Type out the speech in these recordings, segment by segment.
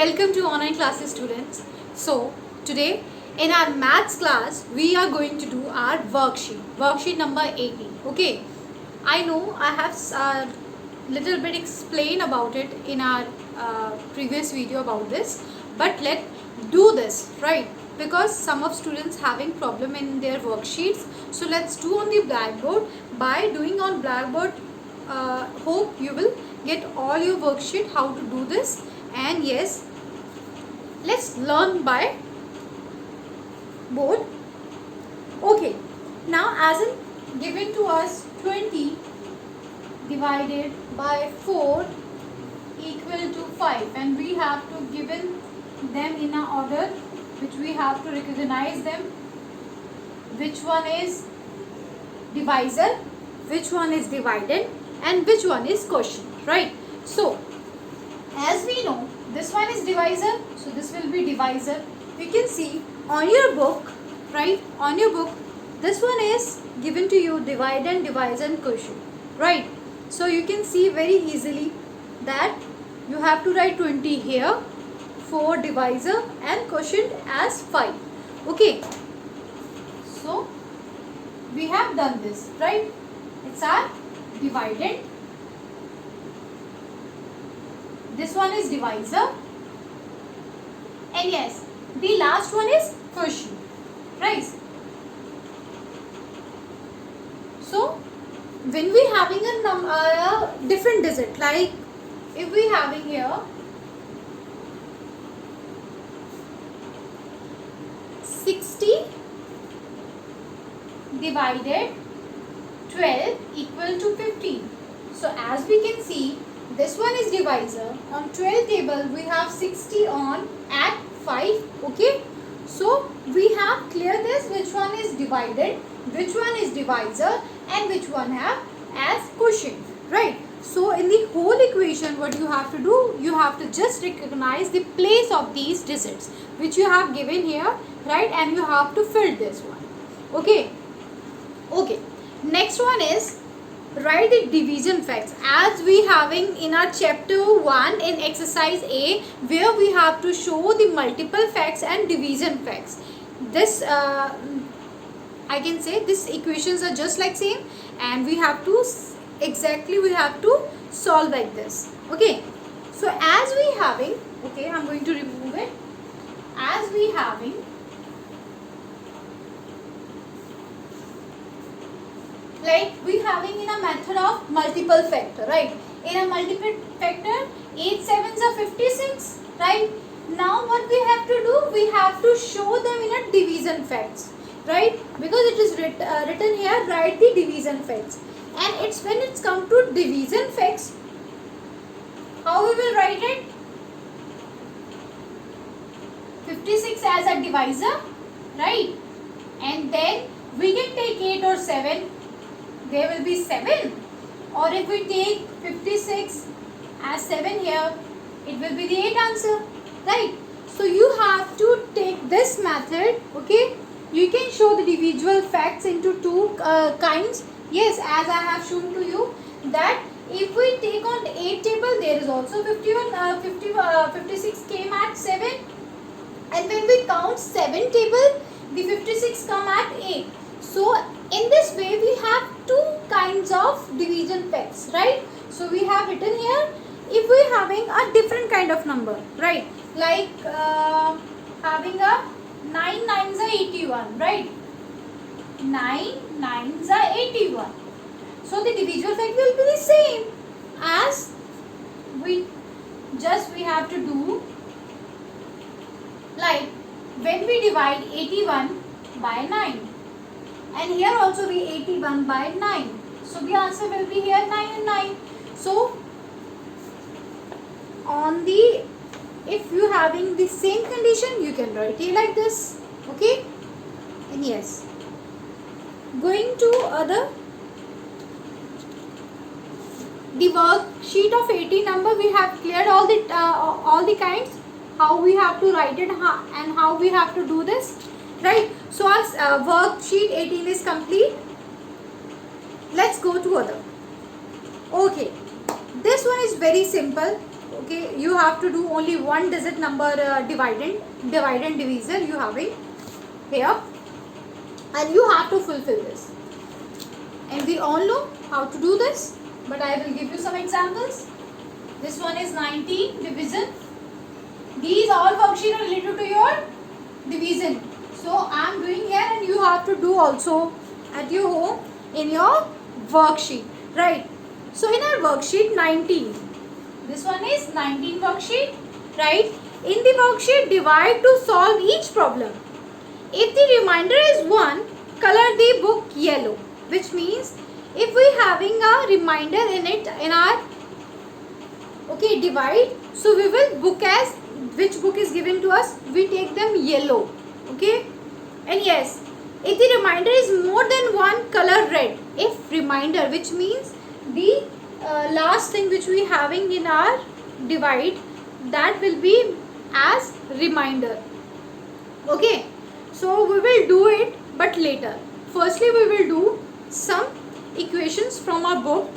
Welcome to online classes, students. So today in our maths class we are going to do our worksheet number 18. Okay, I know I have a little bit explained about it in our previous video about this, but let's do this, right? Because some of students having problem in their worksheets, so let's do on the blackboard. By doing on blackboard, hope you will get all your worksheet how to do this. And yes, let's learn by board. Okay, now as in given to us 20 divided by 4 equal to 5, and we have to given them in a order which we have to recognize them. Which one is divisor, which one is dividend, and which one is quotient, right? So as we know, this one is divisor, so this will be divisor. You can see on your book, right? On your book, this one is given to you dividend, divisor, and quotient, right? So you can see very easily that you have to write 20 here for divisor and quotient as 5. Okay, so we have done this, right? It's our dividend. This one is divisor, and yes, the last one is quotient, right? So when we having a different digit, like if we having here 60 divided 12 equal to 15. So as we can see, this one is divisor. On 12 table we have 60 on at 5. Okay, so we have clear this, which one is divided, which one is divisor, and which one have as quotient, right? So in the whole equation, what you have to do, you have to just recognize the place of these digits which you have given here, right? And you have to fill this one. Okay, next one is write the division facts, as we having in our chapter 1 in exercise A, where we have to show the multiple facts and division facts. This I can say this equations are just like same, and we have to solve like this. Okay, so as we having, okay, I'm going to remove it. As we having like we having in a method of multiple factor, right? In a multiple factor, 8 sevens are 56, right? Now what we have to do, we have to show them in a division facts, right? Because it is written here, write the division facts. And it's when it's come to division facts, how we will write it? 56 as a divisor, right? And then we can take 8 or 7. There will be 7, or if we take 56 as 7 here, it will be the 8 answer, right? So you have to take this method. Okay, you can show the individual facts into two kinds. Yes, as I have shown to you that if we take on 8 table, there is also 56 came at 7, and when we count 7 table, the 56 come at 8. So in this way we have two kinds of division facts, right? So we have written here, if we having a different kind of number, right? Like having a 9 nines are 81, right? 9 nines are 81. So the dividual fact will be the same as we have to do, like when we divide 81 by 9. And here also we 81 by 9. So the answer will be here 9 and 9. So on the, if you having the same condition, you can write it like this. Okay, and yes, going to other, the worksheet of 18 number, we have cleared all the kinds, how we have to write it and how we have to do this, right? So our worksheet 18 is complete. Let's go to other. Okay, this one is very simple. Okay, you have to do only one digit number divide and divisor you having here, and you have to fulfill this. And we all know how to do this, but I will give you some examples. This one is 19 division. These all worksheet are related to your division. So I am doing here, and you have to do also at your home in your worksheet, right? So in our worksheet 19, this one is 19 worksheet, right? In the worksheet, divide to solve each problem. If the remainder is 1, color the book yellow, which means if we having a reminder in it in our divide, so we will book as which book is given to us, we take them yellow. Okay, and yes, if the reminder is more than 1, color red. If reminder, which means the last thing which we having in our divide, that will be as reminder. Okay, so we will do it, but later. Firstly, we will do some equations from our book,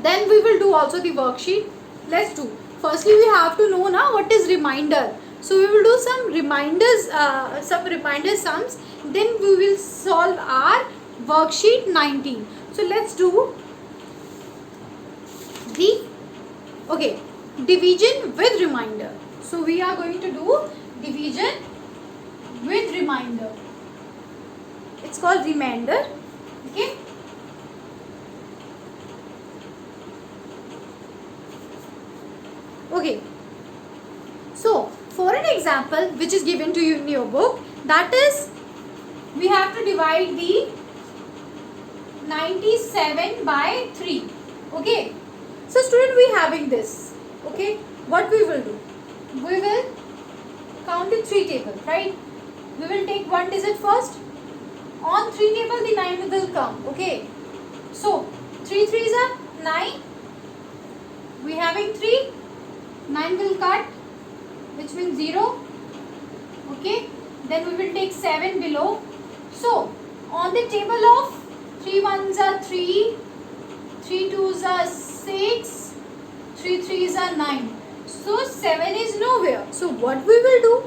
then we will do also the worksheet. Let's do. Firstly, we have to know now what is reminder. So we will do some reminders, some reminder sums, then we will solve our worksheet 19. So let's do the division with reminder. So we are going to do division with reminder. It's called remainder. Okay. Okay. So for an example which is given to you in your book, that is, we have to divide the 97 by 3. Okay. So student, we having this. Okay. What we will do? We will count in 3 table, right? We will take one digit first. On 3 table the 9 will come. Okay. So 3 3s are 9. We having 3. 9 will cut, which means 0. Okay. Then we will take 7 below. So on the table of 3 1s are 3, 3 2s are 6, 3 3s are 9. So 7 is nowhere. So what we will do?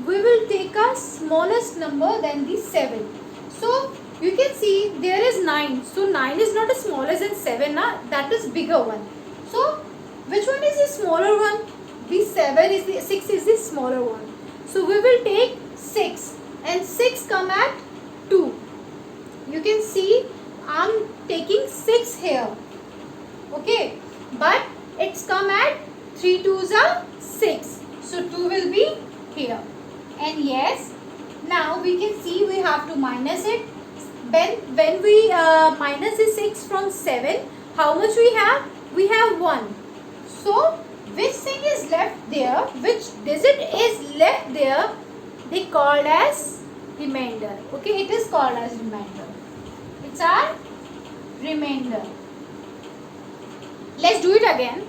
We will take a smallest number than the 7. So you can see there is 9. So 9 is not as smaller than 7. That is bigger one. So which one is the smaller one? The 6 is the smaller one. So we will take 6, and 6 come at 2. You can see I am taking 6 here. Okay. But it's come at 3 2s are 6. So 2 will be here. And yes, now we can see we have to minus it. When we minus the 6 from 7, how much we have? We have 1. So which thing is left there, which digit is left there, they called as remainder. Okay, it is called as remainder. It's our remainder. Let's do it again.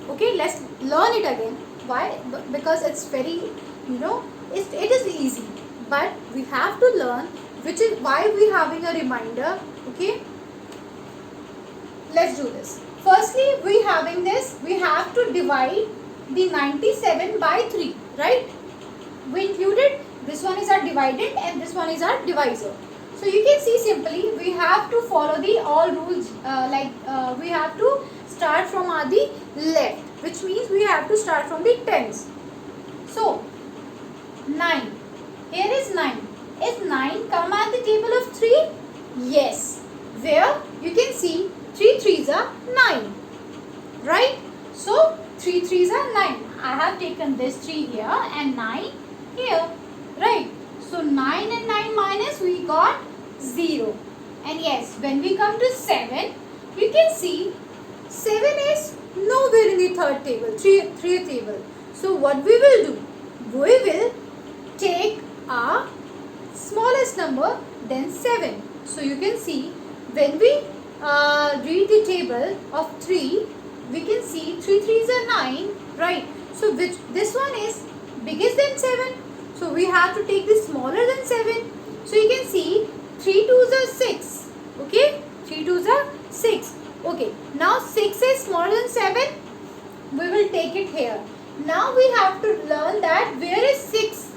Okay, let's learn it again. Why? Because it's very, it is easy. But we have to learn which is why we having a reminder. Okay, let's do this. Firstly, we having this, we have to divide the 97 by 3, right? We included, this one is our dividend and this one is our divisor. So you can see simply, we have to follow the all rules, we have to start from the left, which means we have to start from the tens. So 9, here is 9. Is 9 come at the table of 3? Yes. Where? You can see 3 3s are 9. Right? So 3 3s are 9. I have taken this 3 here and 9 here. Right? So 9 and 9 minus, we got 0. And yes, when we come to 7, you can see 7 is nowhere in the third table, 3 table. So what we will do? We will take a smallest number than 7. So you can see when we read the table of 3, we can see 3 3s are 9, right? So this one is biggest than 7. So we have to take this smaller than 7. So you can see 3 2s are 6. Okay, 3 2s are 6. Okay, now 6 is smaller than 7. we will take it here. Now we have to learn that where is 6.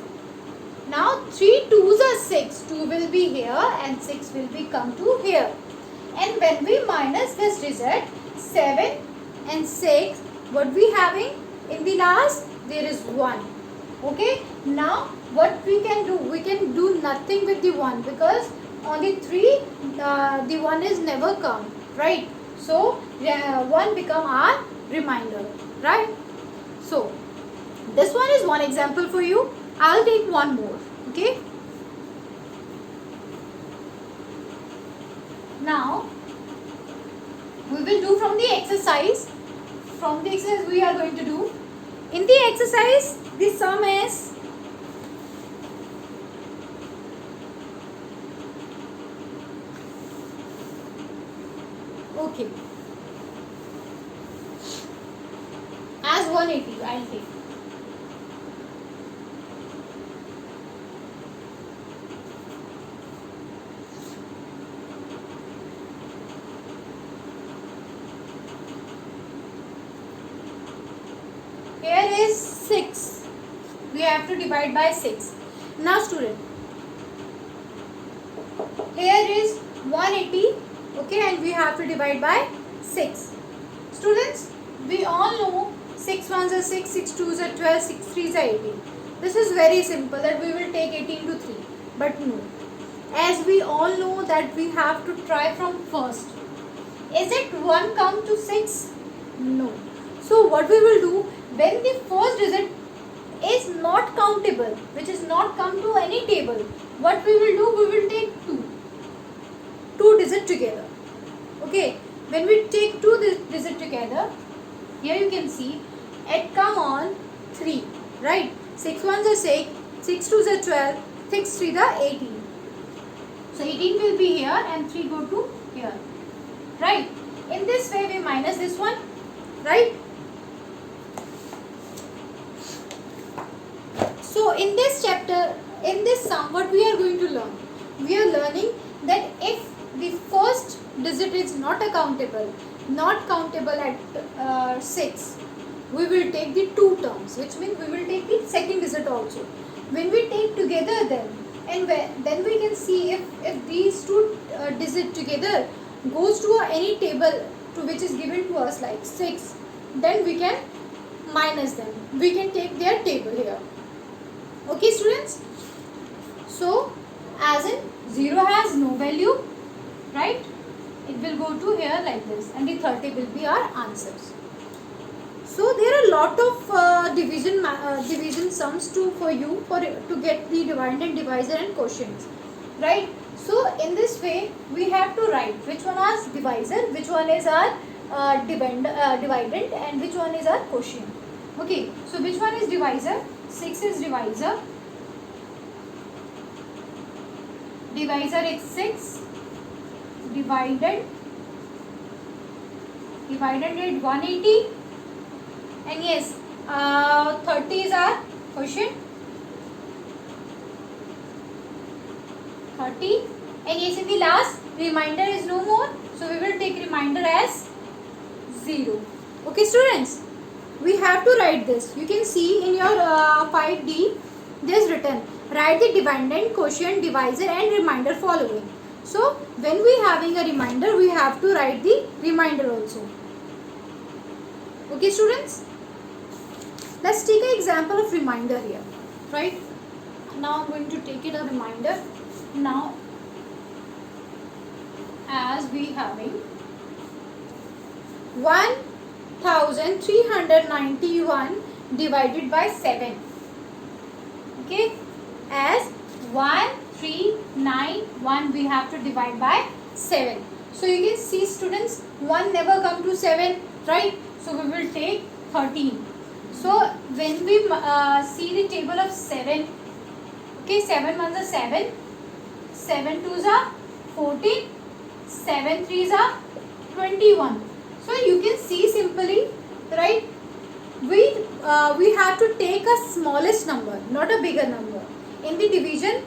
Now 3 2s are 6. 2 will be here and 6 will be come to here. And when we minus this result, 7 and 6, what we having in the last? There is 1. Okay. Now what we can do? We can do nothing with the 1 because on the 3 the 1 is never come, right? So 1 become our remainder, right? So this one is one example for you. I'll take one more. Okay. Now we will do from the exercise. From the exercise we are going to do. In the exercise, the sum is okay. As 180, I'll take. Here is 6. We have to divide by 6. Now student, here is 180, okay, and we have to divide by 6. Students, we all know 6 ones are 6, 6 twos are 12, 6 threes are 18. This is very simple that we will take 18 to 3. But no, as we all know that we have to try from first. Is it 1 come to 6? No. So what we will do, when the first digit is not countable, which is not come to any table, what we will do, we will take 2 digits together. Okay, when we take 2 digits together, here you can see it come on 3, right? 6 ones are 6, 6 twos are 12, 6 threes are 18. So 18 will be here and 3 go to here, right? In this way we minus this one, right? So in this chapter, in this sum, what we are going to learn? We are learning that if the first digit is not countable at 6, we will take the 2 terms, which means we will take the second digit also. When we take together them, and then we can see if these 2 digits together goes to any table to which is given to us like 6, then we can minus them. We can take their table here. Okay students, so as in 0 has no value, right? It will go to here like this and the 30 will be our answers. So there are a lot of division sums for you to get the dividend, divisor and quotient, right? So in this way we have to write which one is divisor, which one is our dividend and which one is our quotient. Okay, so which one is divisor? 6 is divisor. Divisor is 6. Dividend is 180. And yes, 30 is our quotient. 30. And yes, in the last, remainder is no more. So we will take remainder as 0. Okay students, we have to write this. You can see in your 5D, there is written, write the dividend, quotient, divisor and remainder following. So when we having a remainder, we have to write the remainder also. Okay students, let's take an example of remainder here, right? Now I'm going to take it a remainder. Now as we having 1391 divided by 7. Okay, as 1391 we have to divide by 7. So you can see students, 1 never come to 7, right? So we will take 13. So when we see the table of 7, okay, 7 ones are 7, 7 twos are 14, 7 threes are 21. So you can see simply, right? We have to take a smallest number, not a bigger number. In the division,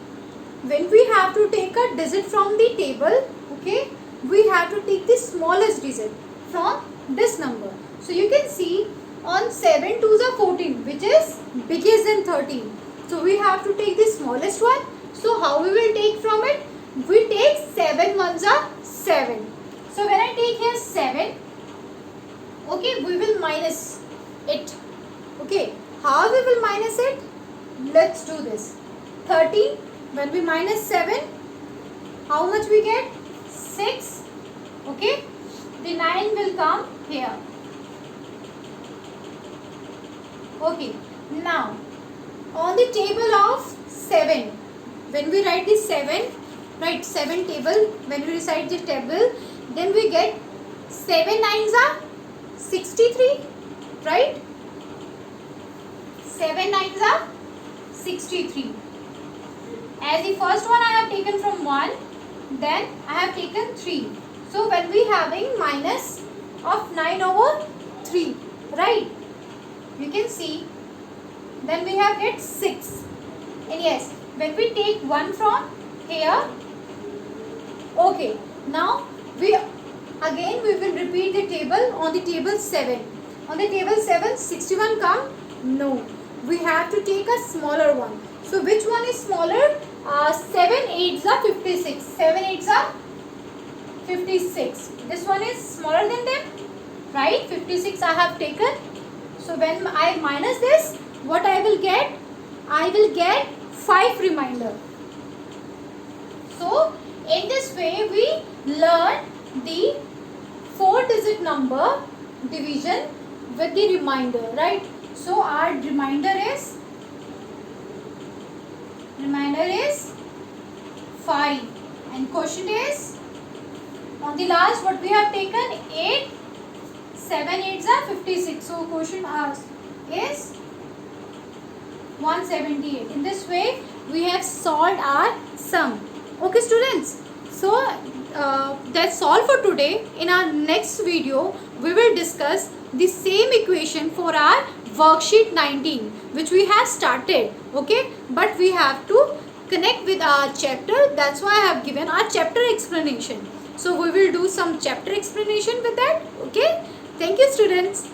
when we have to take a digit from the table, okay, we have to take the smallest digit from this number. So you can see on 7 2s are 14, which is biggest than 13. So we have to take the smallest one. So how we will take from it? We take 7 ones are 7. So when I take here 7, okay, we will minus it. Okay, how we will minus it? Let's do this. 13, when we minus 7, how much we get? 6. Okay, the 9 will come here. Okay, now on the table of 7, when we write the 7, right, 7 table, when we recite the table, then we get 7 nines are 63, right? 7 nines are 63. As the first one I have taken from 1, then I have taken 3. So when we having minus of 9 over 3, right? You can see, then we have get 6. And yes, when we take 1 from here, okay, now we will repeat the table on the table 7. On the table 7, 61 come? No. We have to take a smaller one. So which one is smaller? 7 8s are 56. 7 8s are 56. This one is smaller than them, right? 56 I have taken. So when I minus this, what I will get? I will get 5 remainder. So in this way we learn the 4-digit number division with the remainder, right? So our remainder is 5, and quotient is on the last what we have taken 8. 7 8s are 56. So quotient is 178. In this way we have solved our sum. Okay students, so that's all for today. In our next video we will discuss the same equation for our worksheet 19, which we have started, okay, but we have to connect with our chapter. That's why I have given our chapter explanation. So we will do some chapter explanation with that. Okay, thank you students.